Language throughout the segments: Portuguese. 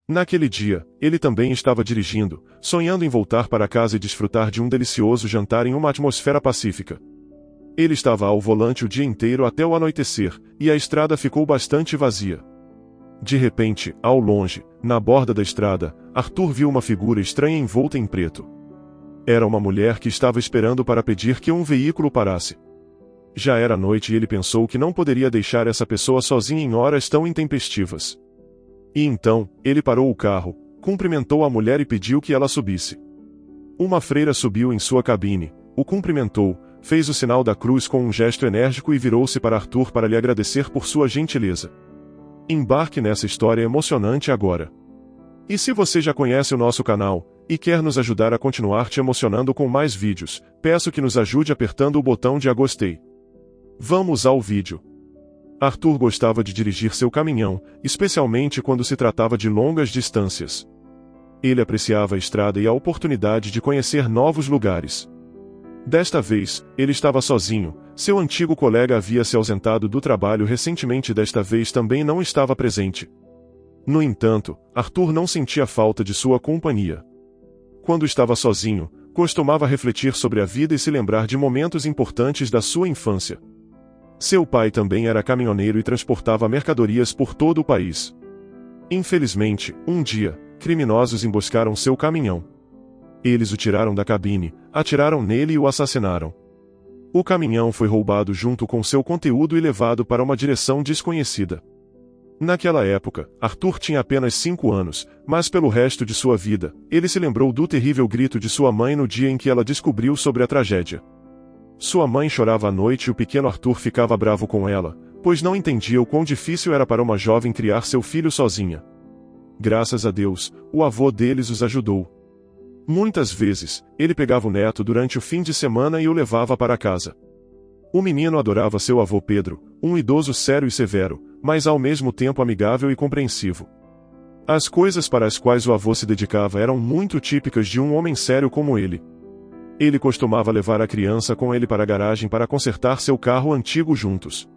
Naquele dia, ele também estava dirigindo, sonhando em voltar para casa e desfrutar de um delicioso jantar em uma atmosfera pacífica. Ele estava ao volante o dia inteiro até o anoitecer, e a estrada ficou bastante vazia. De repente, ao longe, na borda da estrada, Arthur viu uma figura estranha envolta em preto. Era uma mulher que estava esperando para pedir que um veículo parasse. Já era noite e ele pensou que não poderia deixar essa pessoa sozinha em horas tão intempestivas. E então, ele parou o carro, cumprimentou a mulher e pediu que ela subisse. Uma freira subiu em sua cabine, o cumprimentou, fez o sinal da cruz com um gesto enérgico e virou-se para Arthur para lhe agradecer por sua gentileza. Embarque nessa história emocionante agora. E se você já conhece o nosso canal, e quer nos ajudar a continuar te emocionando com mais vídeos, peço que nos ajude apertando o botão de gostei. Vamos ao vídeo. Arthur gostava de dirigir seu caminhão, especialmente quando se tratava de longas distâncias. Ele apreciava a estrada e a oportunidade de conhecer novos lugares. Desta vez, ele estava sozinho, seu antigo colega havia se ausentado do trabalho recentemente e desta vez também não estava presente. No entanto, Arthur não sentia falta de sua companhia. Quando estava sozinho, costumava refletir sobre a vida e se lembrar de momentos importantes da sua infância. Seu pai também era caminhoneiro e transportava mercadorias por todo o país. Infelizmente, um dia, criminosos emboscaram seu caminhão. Eles o tiraram da cabine, atiraram nele e o assassinaram. O caminhão foi roubado junto com seu conteúdo e levado para uma direção desconhecida. Naquela época, Arthur tinha apenas 5 anos, mas pelo resto de sua vida, ele se lembrou do terrível grito de sua mãe no dia em que ela descobriu sobre a tragédia. Sua mãe chorava à noite e o pequeno Arthur ficava bravo com ela, pois não entendia o quão difícil era para uma jovem criar seu filho sozinha. Graças a Deus, o avô deles os ajudou. Muitas vezes, ele pegava o neto durante o fim de semana e o levava para casa. O menino adorava seu avô Pedro, um idoso sério e severo, mas ao mesmo tempo amigável e compreensivo. As coisas para as quais o avô se dedicava eram muito típicas de um homem sério como ele. Ele costumava levar a criança com ele para a garagem para consertar seu carro antigo juntos.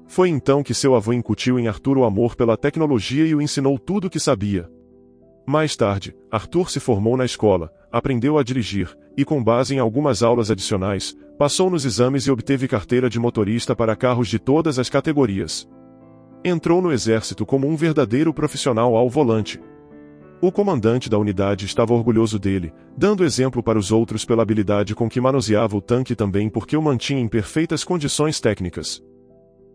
Foi então que seu avô incutiu em Arthur o amor pela tecnologia e o ensinou tudo o que sabia. Mais tarde, Arthur se formou na escola, aprendeu a dirigir, e com base em algumas aulas adicionais, passou nos exames e obteve carteira de motorista para carros de todas as categorias. Entrou no exército como um verdadeiro profissional ao volante. O comandante da unidade estava orgulhoso dele, dando exemplo para os outros pela habilidade com que manuseava o tanque e também porque o mantinha em perfeitas condições técnicas.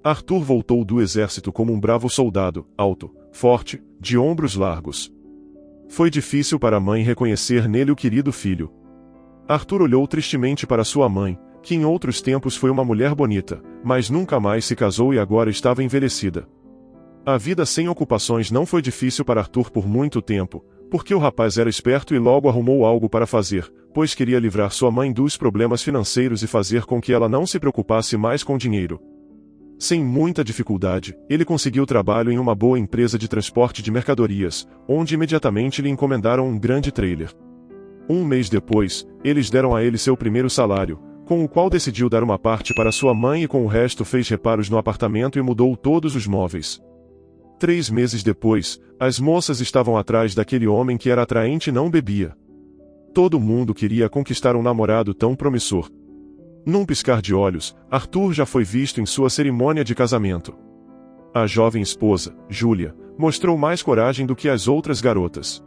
Arthur voltou do exército como um bravo soldado, alto, forte, de ombros largos. Foi difícil para a mãe reconhecer nele o querido filho. Arthur olhou tristemente para sua mãe, que em outros tempos foi uma mulher bonita, mas nunca mais se casou e agora estava envelhecida. A vida sem ocupações não foi difícil para Arthur por muito tempo, porque o rapaz era esperto e logo arrumou algo para fazer, pois queria livrar sua mãe dos problemas financeiros e fazer com que ela não se preocupasse mais com dinheiro. Sem muita dificuldade, ele conseguiu trabalho em uma boa empresa de transporte de mercadorias, onde imediatamente lhe encomendaram um grande trailer. Um mês depois, eles deram a ele seu primeiro salário, com o qual decidiu dar uma parte para sua mãe e com o resto fez reparos no apartamento e mudou todos os móveis. 3 meses depois, as moças estavam atrás daquele homem que era atraente e não bebia. Todo mundo queria conquistar um namorado tão promissor. Num piscar de olhos, Arthur já foi visto em sua cerimônia de casamento. A jovem esposa, Júlia, mostrou mais coragem do que as outras garotas.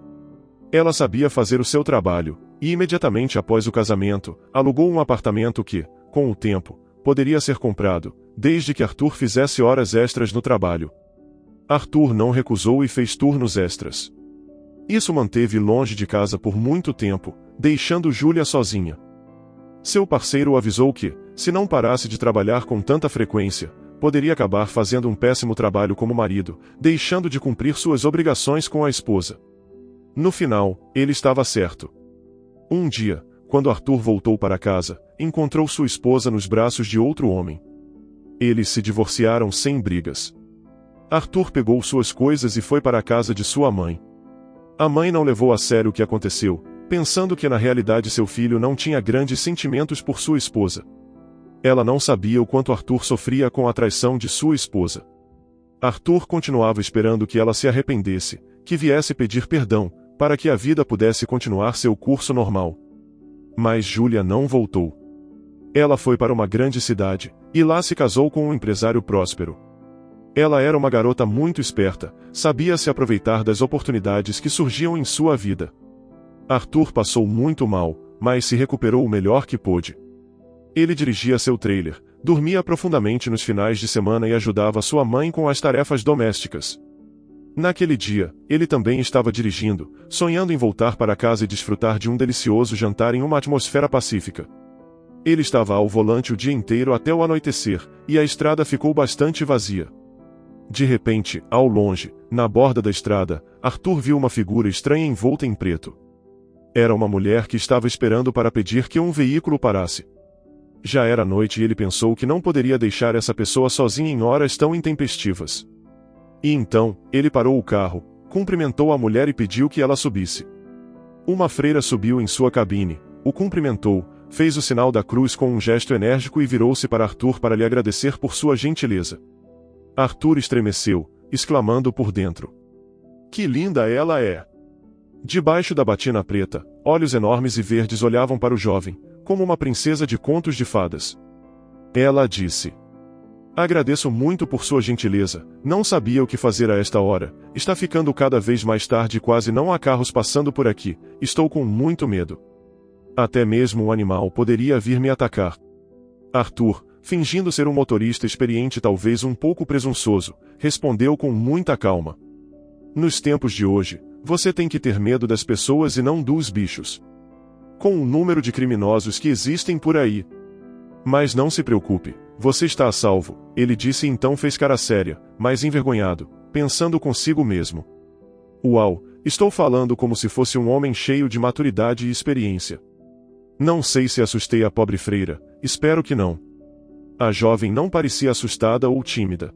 Ela sabia fazer o seu trabalho, e imediatamente após o casamento, alugou um apartamento que, com o tempo, poderia ser comprado, desde que Arthur fizesse horas extras no trabalho. Arthur não recusou e fez turnos extras. Isso manteve longe de casa por muito tempo, deixando Júlia sozinha. Seu parceiro o avisou que, se não parasse de trabalhar com tanta frequência, poderia acabar fazendo um péssimo trabalho como marido, deixando de cumprir suas obrigações com a esposa. No final, ele estava certo. Um dia, quando Arthur voltou para casa, encontrou sua esposa nos braços de outro homem. Eles se divorciaram sem brigas. Arthur pegou suas coisas e foi para a casa de sua mãe. A mãe não levou a sério o que aconteceu, pensando que na realidade seu filho não tinha grandes sentimentos por sua esposa. Ela não sabia o quanto Arthur sofria com a traição de sua esposa. Arthur continuava esperando que ela se arrependesse, que viesse pedir perdão, para que a vida pudesse continuar seu curso normal. Mas Júlia não voltou. Ela foi para uma grande cidade, e lá se casou com um empresário próspero. Ela era uma garota muito esperta, sabia se aproveitar das oportunidades que surgiam em sua vida. Arthur passou muito mal, mas se recuperou o melhor que pôde. Ele dirigia seu trailer, dormia profundamente nos finais de semana e ajudava sua mãe com as tarefas domésticas. Naquele dia, ele também estava dirigindo, sonhando em voltar para casa e desfrutar de um delicioso jantar em uma atmosfera pacífica. Ele estava ao volante o dia inteiro até o anoitecer, e a estrada ficou bastante vazia. De repente, ao longe, na borda da estrada, Arthur viu uma figura estranha envolta em preto. Era uma mulher que estava esperando para pedir que um veículo parasse. Já era noite e ele pensou que não poderia deixar essa pessoa sozinha em horas tão intempestivas. E então, ele parou o carro, cumprimentou a mulher e pediu que ela subisse. Uma freira subiu em sua cabine, o cumprimentou, fez o sinal da cruz com um gesto enérgico e virou-se para Arthur para lhe agradecer por sua gentileza. Arthur estremeceu, exclamando por dentro: "Que linda ela é!" Debaixo da batina preta, olhos enormes e verdes olhavam para o jovem, como uma princesa de contos de fadas. Ela disse: "Agradeço muito por sua gentileza, não sabia o que fazer a esta hora, está ficando cada vez mais tarde e quase não há carros passando por aqui, estou com muito medo. Até mesmo um animal poderia vir me atacar." Arthur, fingindo ser um motorista experiente e talvez um pouco presunçoso, respondeu com muita calma: "Nos tempos de hoje, você tem que ter medo das pessoas e não dos bichos. Com o número de criminosos que existem por aí. Mas não se preocupe, você está a salvo", ele disse e então fez cara séria, mas envergonhado, pensando consigo mesmo: "Uau, estou falando como se fosse um homem cheio de maturidade e experiência. Não sei se assustei a pobre freira, espero que não." A jovem não parecia assustada ou tímida.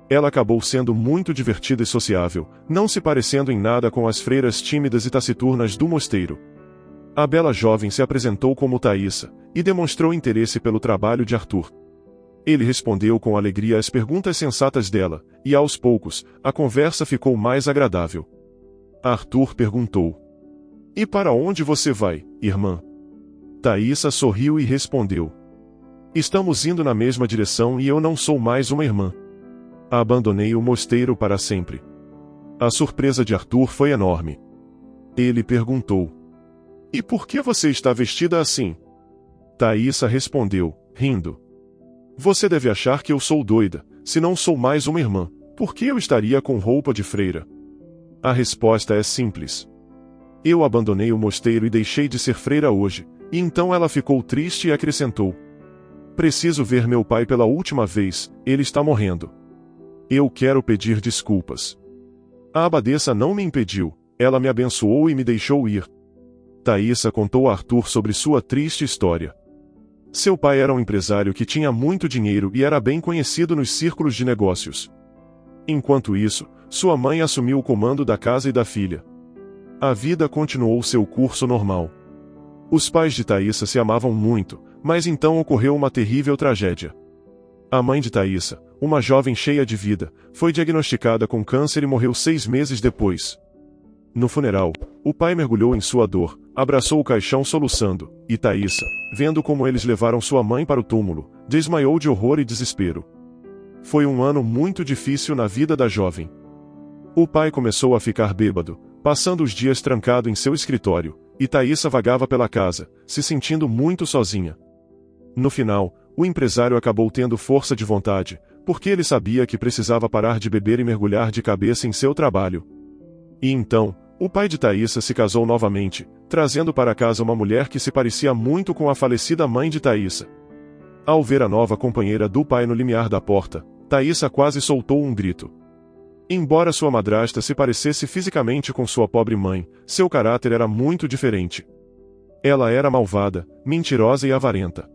Ela acabou sendo muito divertida e sociável, não se parecendo em nada com as freiras tímidas e taciturnas do mosteiro. A bela jovem se apresentou como Thaísa, e demonstrou interesse pelo trabalho de Arthur. Ele respondeu com alegria às perguntas sensatas dela, e aos poucos, a conversa ficou mais agradável. Arthur perguntou: "E para onde você vai, irmã?" Thaísa sorriu e respondeu: "Estamos indo na mesma direção e eu não sou mais uma irmã. Abandonei o mosteiro para sempre." A surpresa de Arthur foi enorme. Ele perguntou: "E por que você está vestida assim?" Thaísa respondeu, rindo: "Você deve achar que eu sou doida, se não sou mais uma irmã, por que eu estaria com roupa de freira? A resposta é simples. Eu abandonei o mosteiro e deixei de ser freira hoje." E então ela ficou triste e acrescentou: "Preciso ver meu pai pela última vez, ele está morrendo. Eu quero pedir desculpas. A abadesa não me impediu, ela me abençoou e me deixou ir." Thaísa contou a Arthur sobre sua triste história. Seu pai era um empresário que tinha muito dinheiro e era bem conhecido nos círculos de negócios. Enquanto isso, sua mãe assumiu o comando da casa e da filha. A vida continuou seu curso normal. Os pais de Thaísa se amavam muito, mas então ocorreu uma terrível tragédia. A mãe de Thaísa, uma jovem cheia de vida, foi diagnosticada com câncer e morreu 6 meses depois. No funeral, o pai mergulhou em sua dor, abraçou o caixão soluçando, e Thaísa, vendo como eles levaram sua mãe para o túmulo, desmaiou de horror e desespero. Foi um ano muito difícil na vida da jovem. O pai começou a ficar bêbado, passando os dias trancado em seu escritório, e Thaísa vagava pela casa, se sentindo muito sozinha. No final, o empresário acabou tendo força de vontade, porque ele sabia que precisava parar de beber e mergulhar de cabeça em seu trabalho. E então, o pai de Thaísa se casou novamente, trazendo para casa uma mulher que se parecia muito com a falecida mãe de Thaísa. Ao ver a nova companheira do pai no limiar da porta, Thaísa quase soltou um grito. Embora sua madrasta se parecesse fisicamente com sua pobre mãe, seu caráter era muito diferente. Ela era malvada, mentirosa e avarenta.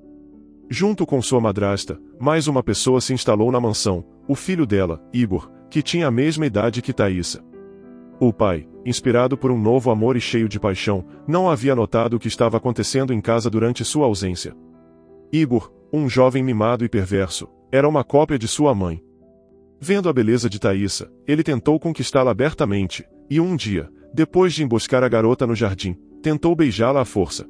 Junto com sua madrasta, mais uma pessoa se instalou na mansão, o filho dela, Igor, que tinha a mesma idade que Thaísa. O pai, inspirado por um novo amor e cheio de paixão, não havia notado o que estava acontecendo em casa durante sua ausência. Igor, um jovem mimado e perverso, era uma cópia de sua mãe. Vendo a beleza de Thaísa, ele tentou conquistá-la abertamente, E um dia, depois de emboscar a garota no jardim, tentou beijá-la à força.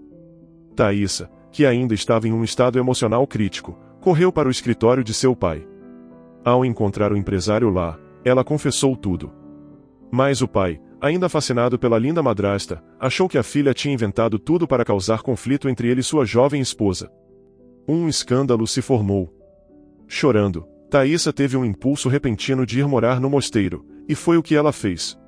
Thaísa, que ainda estava em um estado emocional crítico, correu para o escritório de seu pai. Ao encontrar o empresário lá, ela confessou tudo. Mas o pai, ainda fascinado pela linda madrasta, achou que a filha tinha inventado tudo para causar conflito entre ele e sua jovem esposa. Um escândalo se formou. Chorando, Thaísa teve um impulso repentino de ir morar no mosteiro, e foi o que ela fez.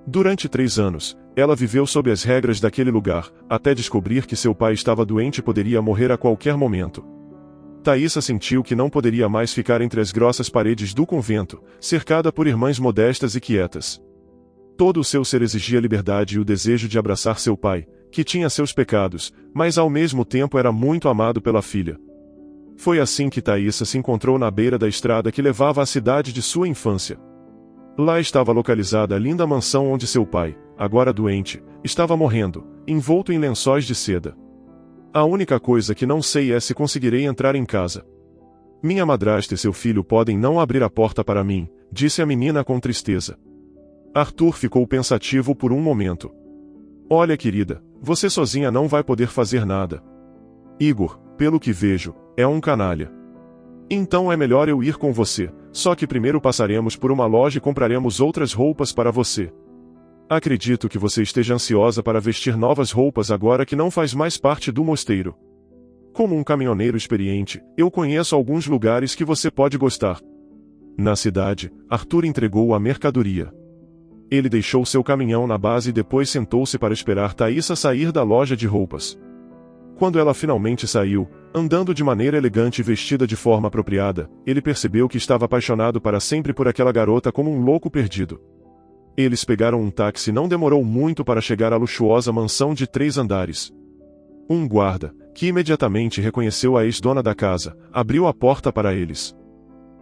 Durante 3 anos, ela viveu sob as regras daquele lugar, até descobrir que seu pai estava doente e poderia morrer a qualquer momento. Thaísa sentiu que não poderia mais ficar entre as grossas paredes do convento, cercada por irmãs modestas e quietas. Todo o seu ser exigia liberdade e o desejo de abraçar seu pai, que tinha seus pecados, mas ao mesmo tempo era muito amado pela filha. Foi assim que Thaísa se encontrou na beira da estrada que levava à cidade de sua infância. Lá estava localizada a linda mansão onde seu pai, agora doente, estava morrendo, envolto em lençóis de seda. A única coisa que não sei é se conseguirei entrar em casa. Minha madrasta e seu filho podem não abrir a porta para mim, disse a menina com tristeza. Arthur ficou pensativo por um momento. Olha, querida, você sozinha não vai poder fazer nada. Igor, pelo que vejo, é um canalha. Então é melhor eu ir com você, só que primeiro passaremos por uma loja e compraremos outras roupas para você. Acredito que você esteja ansiosa para vestir novas roupas agora que não faz mais parte do mosteiro. Como um caminhoneiro experiente, eu conheço alguns lugares que você pode gostar. Na cidade, Arthur entregou a mercadoria. Ele deixou seu caminhão na base e depois sentou-se para esperar Thaísa sair da loja de roupas. Quando ela finalmente saiu, andando de maneira elegante e vestida de forma apropriada, ele percebeu que estava apaixonado para sempre por aquela garota como um louco perdido. Eles pegaram um táxi e não demorou muito para chegar à luxuosa mansão de 3 andares. Um guarda, que imediatamente reconheceu a ex-dona da casa, abriu a porta para eles.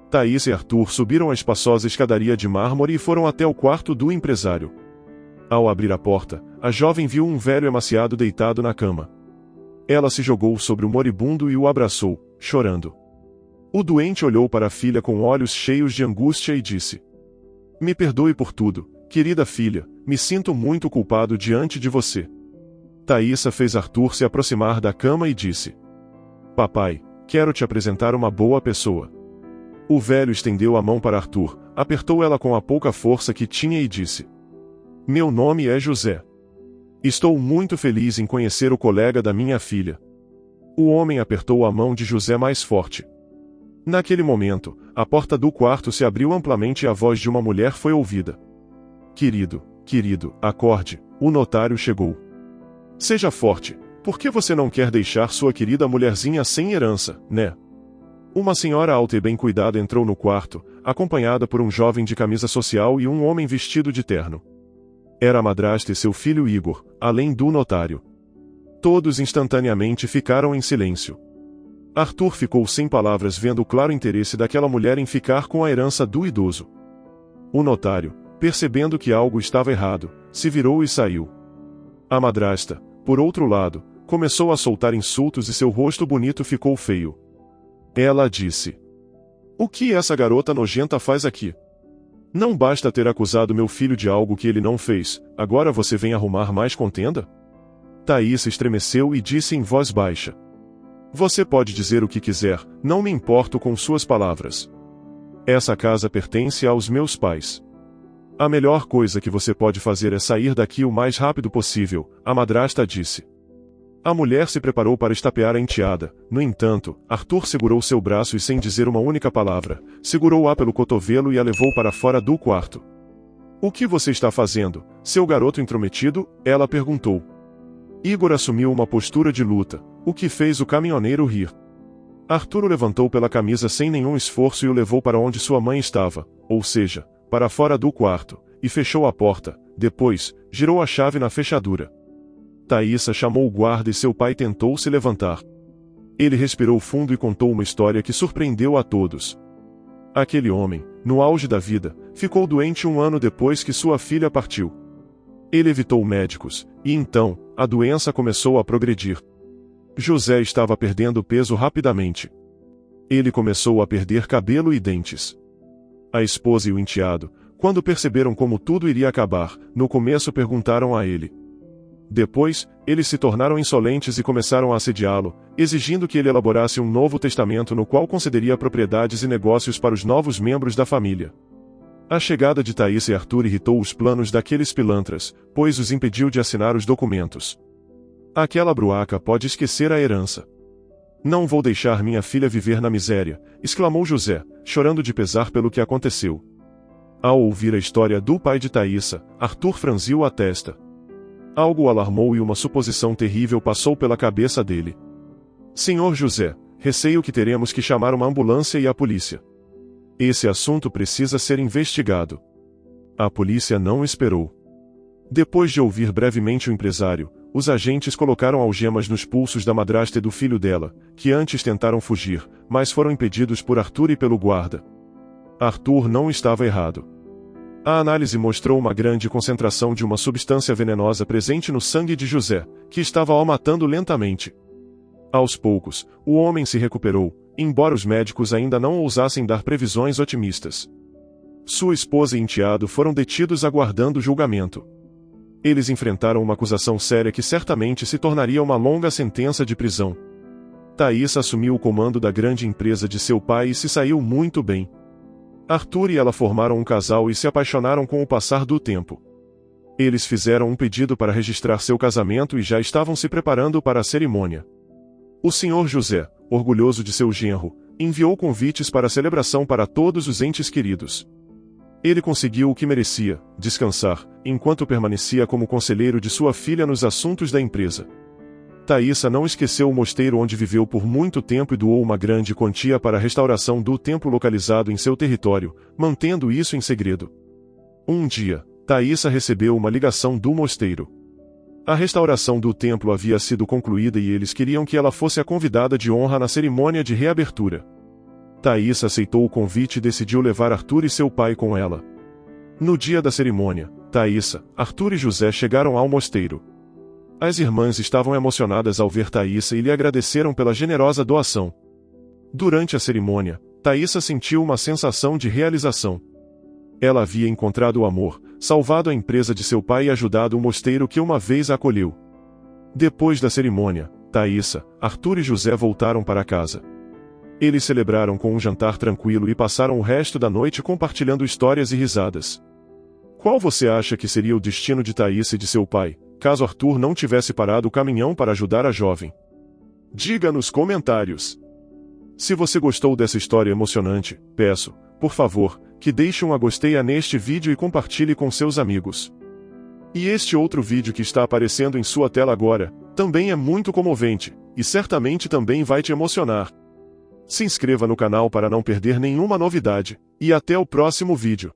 Thaísa e Arthur subiram a espaçosa escadaria de mármore e foram até o quarto do empresário. Ao abrir a porta, a jovem viu um velho emaciado deitado na cama. Ela se jogou sobre o moribundo e o abraçou, chorando. O doente olhou para a filha com olhos cheios de angústia e disse: Me perdoe por tudo, querida filha, me sinto muito culpado diante de você. Thaísa fez Arthur se aproximar da cama e disse: Papai, quero te apresentar uma boa pessoa. O velho estendeu a mão para Arthur, apertou ela com a pouca força que tinha e disse: Meu nome é José. Estou muito feliz em conhecer o colega da minha filha. O homem apertou a mão de José mais forte. Naquele momento, a porta do quarto se abriu amplamente e a voz de uma mulher foi ouvida. Querido, acorde, o notário chegou. Seja forte, por que você não quer deixar sua querida mulherzinha sem herança, né? Uma senhora alta e bem cuidada entrou no quarto, acompanhada por um jovem de camisa social e um homem vestido de terno. Era a madrasta e seu filho Igor, além do notário. Todos instantaneamente ficaram em silêncio. Arthur ficou sem palavras vendo o claro interesse daquela mulher em ficar com a herança do idoso. O notário, percebendo que algo estava errado, se virou e saiu. A madrasta, por outro lado, começou a soltar insultos e seu rosto bonito ficou feio. Ela disse: O que essa garota nojenta faz aqui? Não basta ter acusado meu filho de algo que ele não fez, agora você vem arrumar mais contenda? Thaísa estremeceu e disse em voz baixa: Você pode dizer o que quiser, não me importo com suas palavras. Essa casa pertence aos meus pais. A melhor coisa que você pode fazer é sair daqui o mais rápido possível, a madrasta disse. A mulher se preparou para estapear a enteada, no entanto, Arthur segurou seu braço e sem dizer uma única palavra, segurou-a pelo cotovelo e a levou para fora do quarto. O que você está fazendo, seu garoto intrometido? Ela perguntou. Igor assumiu uma postura de luta, o que fez o caminhoneiro rir. Arthur o levantou pela camisa sem nenhum esforço e o levou para onde sua mãe estava, ou seja, para fora do quarto, e fechou a porta, depois, girou a chave na fechadura. Thaísa chamou o guarda e seu pai tentou se levantar. Ele respirou fundo e contou uma história que surpreendeu a todos. Aquele homem, no auge da vida, ficou doente 1 ano depois que sua filha partiu. Ele evitou médicos, e então, a doença começou a progredir. José estava perdendo peso rapidamente. Ele começou a perder cabelo e dentes. A esposa e o enteado, Quando perceberam como tudo iria acabar, no começo perguntaram a ele. Depois, eles se tornaram insolentes e começaram a assediá-lo, exigindo que ele elaborasse um novo testamento no qual concederia propriedades e negócios para os novos membros da família. A chegada de Thaísa e Arthur irritou os planos daqueles pilantras, pois os impediu de assinar os documentos. Aquela bruaca pode esquecer a herança. Não vou deixar minha filha viver na miséria, exclamou José, chorando de pesar pelo que aconteceu. Ao ouvir a história do pai de Thaísa, Arthur franziu a testa. Algo o alarmou e uma suposição terrível passou pela cabeça dele. Senhor José, receio que teremos que chamar uma ambulância e a polícia. Esse assunto precisa ser investigado. A polícia não esperou. Depois de ouvir brevemente o empresário, os agentes colocaram algemas nos pulsos da madrasta e do filho dela, que antes tentaram fugir, mas foram impedidos por Arthur e pelo guarda. Arthur não estava errado. A análise mostrou uma grande concentração de uma substância venenosa presente no sangue de José, que estava o matando lentamente. Aos poucos, o homem se recuperou, embora os médicos ainda não ousassem dar previsões otimistas. Sua esposa e enteado foram detidos aguardando julgamento. Eles enfrentaram uma acusação séria que certamente se tornaria uma longa sentença de prisão. Thaísa assumiu o comando da grande empresa de seu pai e se saiu muito bem. Arthur e ela formaram um casal e se apaixonaram com o passar do tempo. Eles fizeram um pedido para registrar seu casamento e já estavam se preparando para a cerimônia. O senhor José, orgulhoso de seu genro, enviou convites para a celebração para todos os entes queridos. Ele conseguiu o que merecia, descansar, enquanto permanecia como conselheiro de sua filha nos assuntos da empresa. Thaísa não esqueceu o mosteiro onde viveu por muito tempo e doou uma grande quantia para a restauração do templo localizado em seu território, mantendo isso em segredo. Um dia, Thaísa recebeu uma ligação do mosteiro. A restauração do templo havia sido concluída e eles queriam que ela fosse a convidada de honra na cerimônia de reabertura. Thaísa aceitou o convite e decidiu levar Arthur e seu pai com ela. No dia da cerimônia, Thaísa, Arthur e José chegaram ao mosteiro. As irmãs estavam emocionadas ao ver Thaísa e lhe agradeceram pela generosa doação. Durante a cerimônia, Thaísa sentiu uma sensação de realização. Ela havia encontrado o amor, salvado a empresa de seu pai e ajudado o mosteiro que uma vez a acolheu. Depois da cerimônia, Thaísa, Arthur e José voltaram para casa. Eles celebraram com um jantar tranquilo e passaram o resto da noite compartilhando histórias e risadas. Qual você acha que seria o destino de Thaísa e de seu pai, caso Arthur não tivesse parado o caminhão para ajudar a jovem? Diga nos comentários. Se você gostou dessa história emocionante, peço, por favor, que deixe um gostei neste vídeo e compartilhe com seus amigos. E este outro vídeo que está aparecendo em sua tela agora, também é muito comovente, e certamente também vai te emocionar. Se inscreva no canal para não perder nenhuma novidade, e até o próximo vídeo.